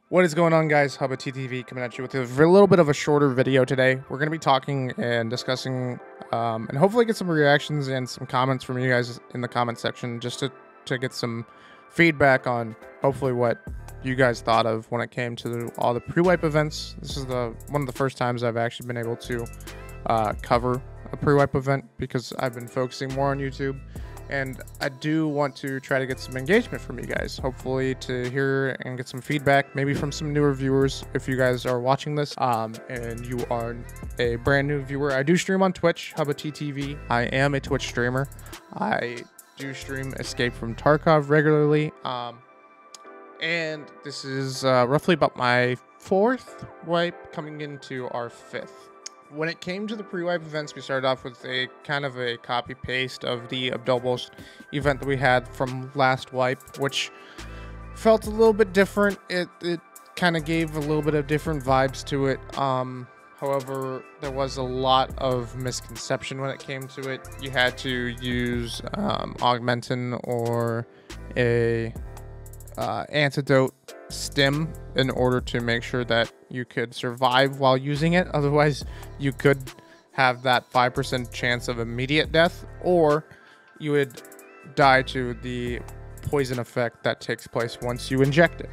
What is going on, guys? HubbaTTV coming at you with a little bit of a shorter video today. We're going to be talking and discussing and hopefully get some reactions and some comments from you guys in the comment section just to get some feedback on hopefully what you guys thought of when it came to all the pre-wipe events. This is one of the first times I've actually been able to cover a pre-wipe event because I've been focusing more on YouTube. And I do want to try to get some engagement from you guys, hopefully to hear and get some feedback, maybe from some newer viewers if you guys are watching this and you are a brand new viewer. I do stream on Twitch, HubbaTTV. I am a Twitch streamer. I do stream Escape from Tarkov regularly. And this is roughly about my 4th wipe coming into our 5th. When it came to the pre-wipe events, we started off with a kind of a copy-paste of the Abdulbos event that we had from last wipe, which felt a little bit different. It kind of gave a little bit of different vibes to it. However, there was a lot of misconception when it came to it. You had to use Augmentin or a antidote stim in order to make sure that you could survive while using it. Otherwise, you could have that 5% chance of immediate death, or you would die to the poison effect that takes place once you inject it.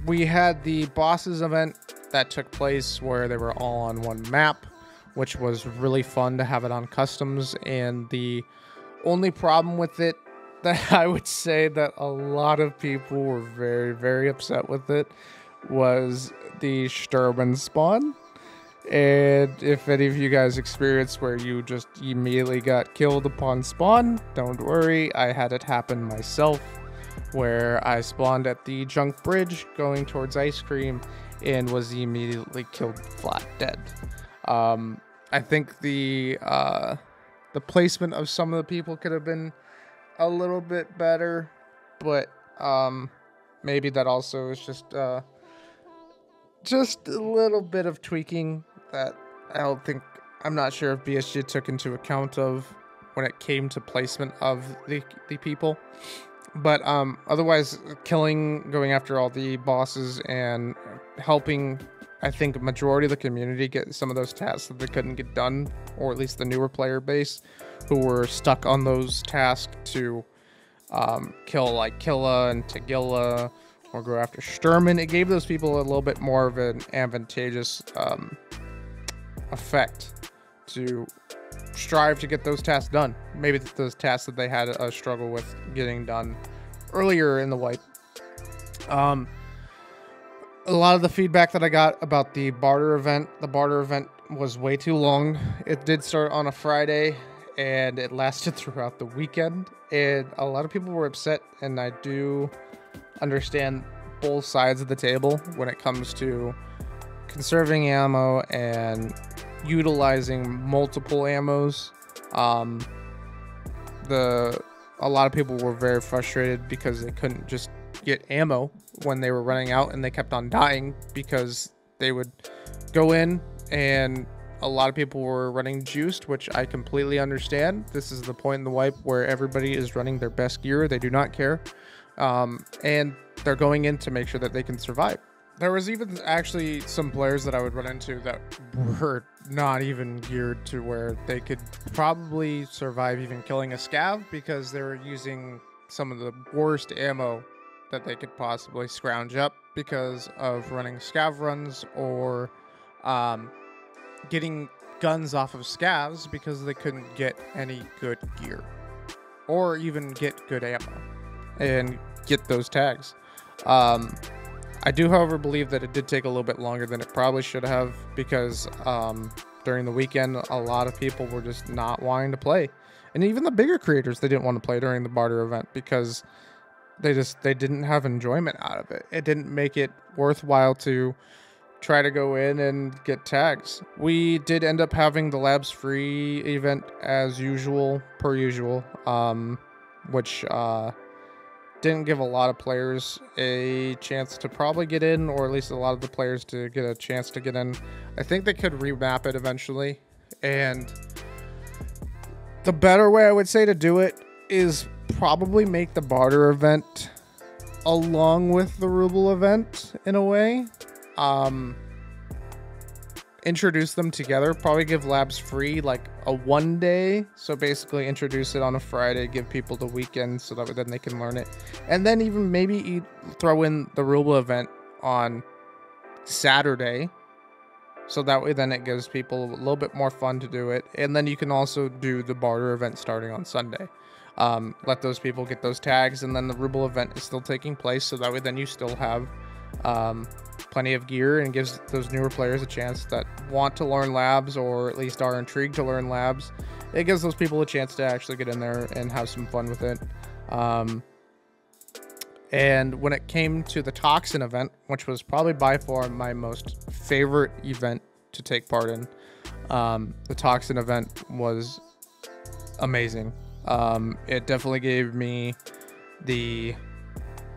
We had the bosses event that took place where they were all on one map, which was really fun to have it on customs. And the only problem with it that I would say that a lot of people were very, very upset with it was the Sturban spawn. And if any of you guys experienced where you just immediately got killed upon spawn, don't worry, I had it happen myself, where I spawned at the junk bridge going towards ice cream and was immediately killed flat dead. I think the placement of some of the people could have been a little bit better, but maybe that also is just a little bit of tweaking that I'm not sure if BSG took into account of when it came to placement of the people. But otherwise, going after all the bosses and helping, I think, majority of the community get some of those tasks that they couldn't get done, or at least the newer player base who were stuck on those tasks to kill like Killa and Tagilla or go after Sturman. It gave those people a little bit more of an advantageous effect to strive to get those tasks done. Maybe those tasks that they had a struggle with getting done earlier in the wipe. A lot of the feedback that I got about the barter event was way too long. It did start on a Friday and it lasted throughout the weekend, and a lot of people were upset, and I do understand both sides of the table when it comes to conserving ammo and utilizing multiple ammos. A lot of people were very frustrated because they couldn't just get ammo when they were running out, and they kept on dying because they would go in, and a lot of people were running juiced, which I completely understand. This is the point in the wipe where everybody is running their best gear. They do not care, and they're going in to make sure that they can survive. There was even actually some players that I would run into that were not even geared to where they could probably survive even killing a scav, because they were using some of the worst ammo that they could possibly scrounge up because of running scav runs, or getting guns off of scavs because they couldn't get any good gear or even get good ammo and get those tags. I do, however, believe that it did take a little bit longer than it probably should have, because during the weekend, a lot of people were just not wanting to play. And even the bigger creators, they didn't want to play during the barter event because they didn't have enjoyment out of it. It didn't make it worthwhile to try to go in and get tags. We did end up having the labs free event as usual, per usual, which didn't give a lot of players a chance to probably get in, or at least a lot of the players to get a chance to get in. I think they could remap it eventually, and the better way I would say to do it is probably make the barter event along with the Ruble event in a way. Introduce them together, probably give labs free like a 1 day. So basically introduce it on a Friday, give people the weekend so that then they can learn it. And then even maybe throw in the Ruble event on Saturday. So that way then it gives people a little bit more fun to do it. And then you can also do the barter event starting on Sunday. Let those people get those tags, and then the Ruble event is still taking place. So that way then you still have plenty of gear, and gives those newer players a chance that want to learn labs, or at least are intrigued to learn labs. It gives those people a chance to actually get in there and have some fun with it. And when it came to the Toxin event, which was probably by far my most favorite event to take part in, the Toxin event was amazing. It definitely gave me the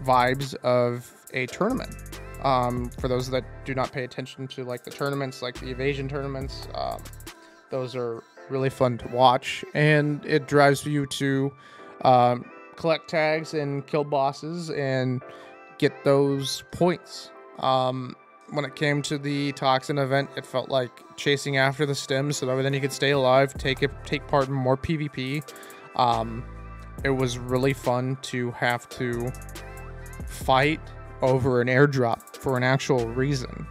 vibes of a tournament. For those that do not pay attention to like the tournaments, like the evasion tournaments, those are really fun to watch, and it drives you to collect tags and kill bosses and get those points. When it came to the Toxin event, it felt like chasing after the stems so that then you could stay alive, take part in more PvP. It was really fun to have to fight over an airdrop for an actual reason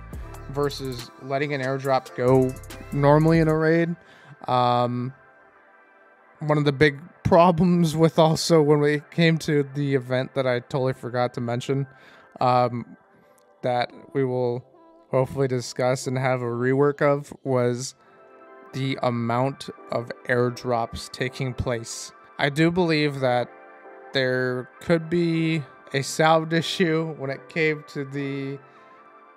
versus letting an airdrop go normally in a raid. One of the big problems with also when we came to the event that I totally forgot to mention, that we will hopefully discuss and have a rework of, was the amount of airdrops taking place. I do believe that there could be a sound issue when it came to the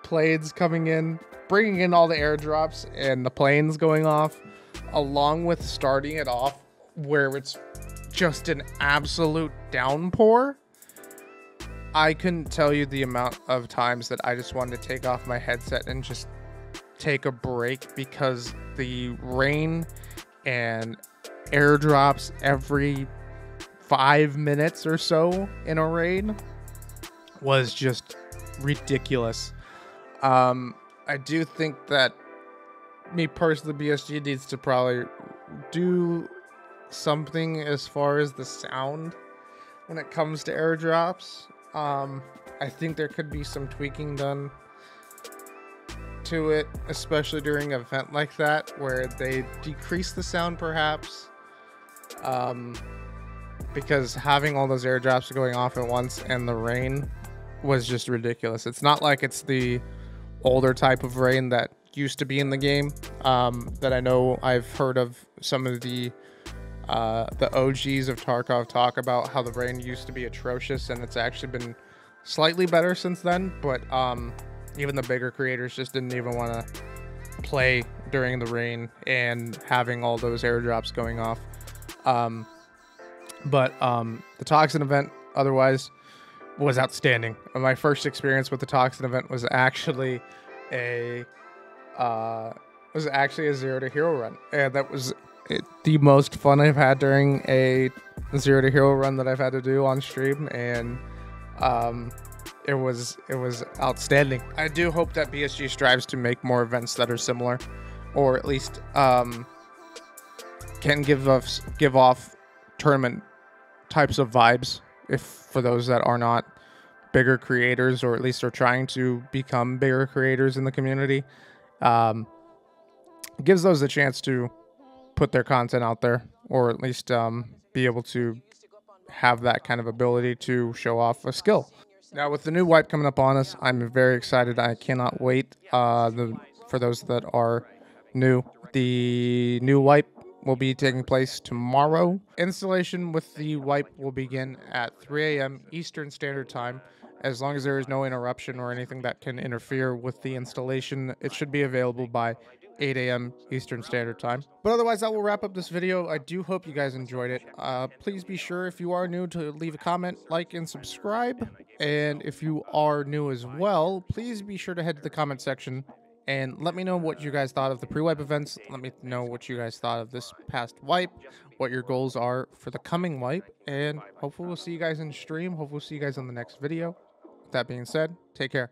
planes coming in, bringing in all the airdrops and the planes going off, along with starting it off where it's just an absolute downpour. I couldn't tell you the amount of times that I just wanted to take off my headset and just take a break, because the rain and airdrops every 5 minutes or so in a raid was just ridiculous. I do think that me personally, BSG needs to probably do something as far as the sound when it comes to airdrops. I think there could be some tweaking done to it, especially during an event like that where they decrease the sound perhaps, because having all those airdrops going off at once and the rain was just ridiculous. It's not like it's the older type of rain that used to be in the game, that I know I've heard of some of the OGs of Tarkov talk about how the rain used to be atrocious, and it's actually been slightly better since then. But even the bigger creators just didn't even want to play during the rain and having all those airdrops going off. But the Toxin event otherwise was outstanding. My first experience with the Toxin event was actually a 0 to hero run, and that was the most fun I've had during a 0 to hero run that I've had to do on stream, and it was outstanding. I do hope that BSG strives to make more events that are similar, or at least can give off tournament types of vibes, if for those that are not bigger creators, or at least are trying to become bigger creators in the community. Gives those a chance to put their content out there, or at least be able to have that kind of ability to show off a skill. Now, with the new wipe coming up on us, I'm very excited. I cannot wait. For those that are new, the new wipe will be taking place tomorrow. Installation with the wipe will begin at 3 a.m. Eastern Standard Time. As long as there is no interruption or anything that can interfere with the installation, it should be available by 8 a.m. Eastern Standard Time. But otherwise, that will wrap up this video. I do hope you guys enjoyed it. Please be sure, if you are new, to leave a comment, like, and subscribe. And if you are new as well, please be sure to head to the comment section And let me know what you guys thought of the pre-wipe events. Let me know what you guys thought of this past wipe, what your goals are for the coming wipe, and hopefully we'll see you guys in stream. Hopefully we'll see you guys on the next video. With that being said, take care.